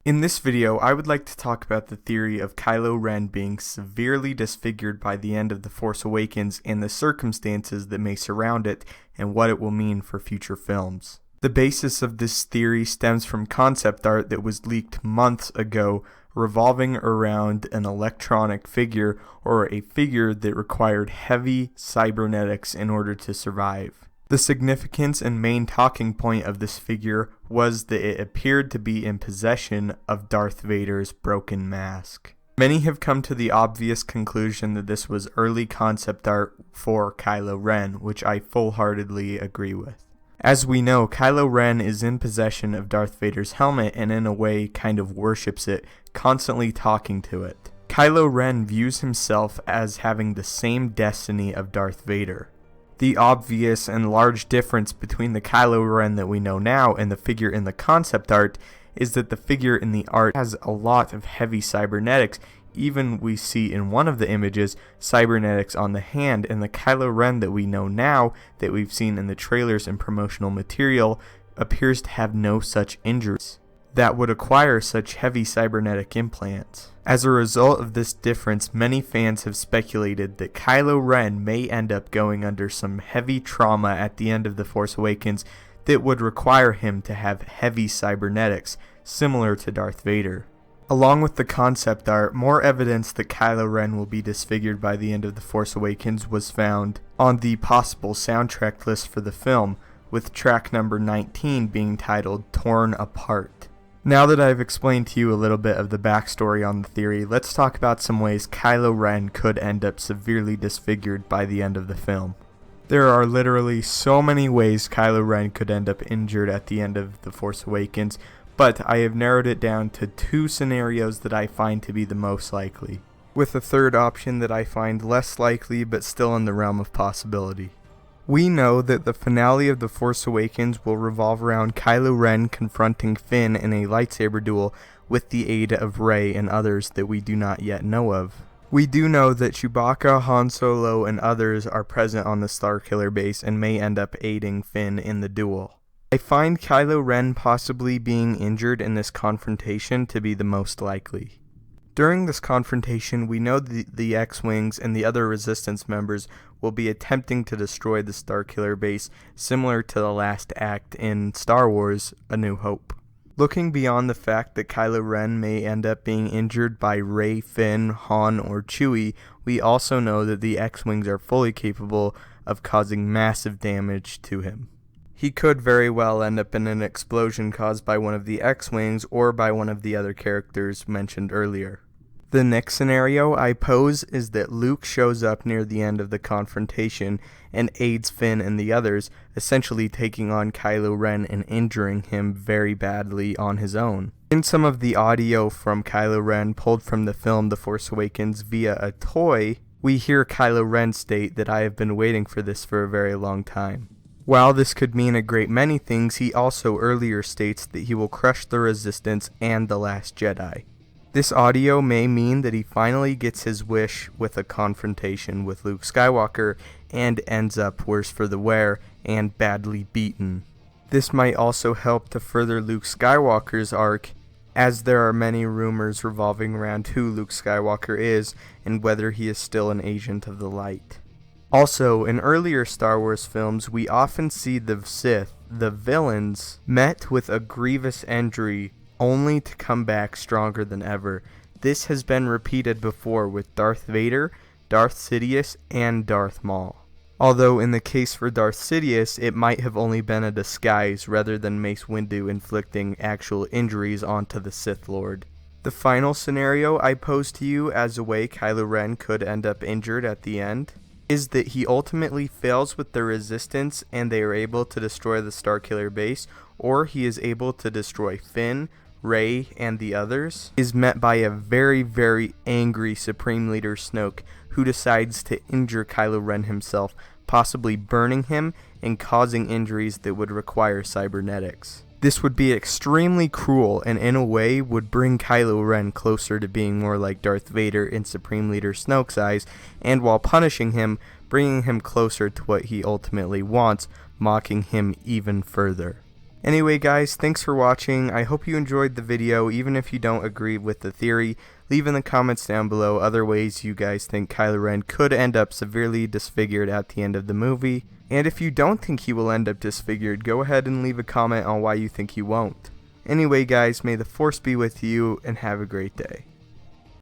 In this video, I would like to talk about the theory of Kylo Ren being severely disfigured by the end of The Force Awakens and the circumstances that may surround it and what it will mean for future films. The basis of this theory stems from concept art that was leaked months ago revolving around an electronic figure or a figure that required heavy cybernetics in order to survive. The significance and main talking point of this figure was that it appeared to be in possession of Darth Vader's broken mask. Many have come to the obvious conclusion that this was early concept art for Kylo Ren, which I full-heartedly agree with. As we know, Kylo Ren is in possession of Darth Vader's helmet and in a way kind of worships it, constantly talking to it. Kylo Ren views himself as having the same destiny of Darth Vader. The obvious and large difference between the Kylo Ren that we know now and the figure in the concept art is that the figure in the art has a lot of heavy cybernetics. Even we see in one of the images cybernetics on the hand, and the Kylo Ren that we know now, that we've seen in the trailers and promotional material, appears to have no such injuries that would acquire such heavy cybernetic implants. As a result of this difference, many fans have speculated that Kylo Ren may end up going under some heavy trauma at the end of The Force Awakens that would require him to have heavy cybernetics, similar to Darth Vader. Along with the concept art, more evidence that Kylo Ren will be disfigured by the end of The Force Awakens was found on the possible soundtrack list for the film, with track number 19 being titled Torn Apart. Now that I've explained to you a little bit of the backstory on the theory, let's talk about some ways Kylo Ren could end up severely disfigured by the end of the film. There are literally so many ways Kylo Ren could end up injured at the end of The Force Awakens, but I have narrowed it down to two scenarios that I find to be the most likely, with a third option that I find less likely but still in the realm of possibility. We know that the finale of The Force Awakens will revolve around Kylo Ren confronting Finn in a lightsaber duel with the aid of Rey and others that we do not yet know of. We do know that Chewbacca, Han Solo, and others are present on the Starkiller base and may end up aiding Finn in the duel. I find Kylo Ren possibly being injured in this confrontation to be the most likely. During this confrontation, we know the X-Wings and the other Resistance members will be attempting to destroy the Starkiller base, similar to the last act in Star Wars: A New Hope. Looking beyond the fact that Kylo Ren may end up being injured by Rey, Finn, Han, or Chewie, we also know that the X-Wings are fully capable of causing massive damage to him. He could very well end up in an explosion caused by one of the X-Wings or by one of the other characters mentioned earlier. The next scenario I pose is that Luke shows up near the end of the confrontation and aids Finn and the others, essentially taking on Kylo Ren and injuring him very badly on his own. In some of the audio from Kylo Ren pulled from the film The Force Awakens via a toy, we hear Kylo Ren state that I have been waiting for this for a very long time. While this could mean a great many things, he also earlier states that he will crush the Resistance and the Last Jedi. This audio may mean that he finally gets his wish with a confrontation with Luke Skywalker and ends up worse for the wear and badly beaten. This might also help to further Luke Skywalker's arc, as there are many rumors revolving around who Luke Skywalker is and whether he is still an agent of the light. Also, in earlier Star Wars films, we often see the Sith, the villains, met with a grievous injury only to come back stronger than ever. This has been repeated before with Darth Vader, Darth Sidious, and Darth Maul. Although in the case for Darth Sidious, it might have only been a disguise rather than Mace Windu inflicting actual injuries onto the Sith Lord. The final scenario I pose to you as a way Kylo Ren could end up injured at the end is that he ultimately fails with the Resistance and they are able to destroy the Starkiller base, or he is able to destroy Finn, Rey, and the others, is met by a very, very angry Supreme Leader Snoke, who decides to injure Kylo Ren himself, possibly burning him and causing injuries that would require cybernetics. This would be extremely cruel and in a way would bring Kylo Ren closer to being more like Darth Vader in Supreme Leader Snoke's eyes, and while punishing him, bringing him closer to what he ultimately wants, mocking him even further. Anyway guys, thanks for watching. I hope you enjoyed the video. Even if you don't agree with the theory, leave in the comments down below other ways you guys think Kylo Ren could end up severely disfigured at the end of the movie. And if you don't think he will end up disfigured, go ahead and leave a comment on why you think he won't. Anyway guys, may the Force be with you and have a great day.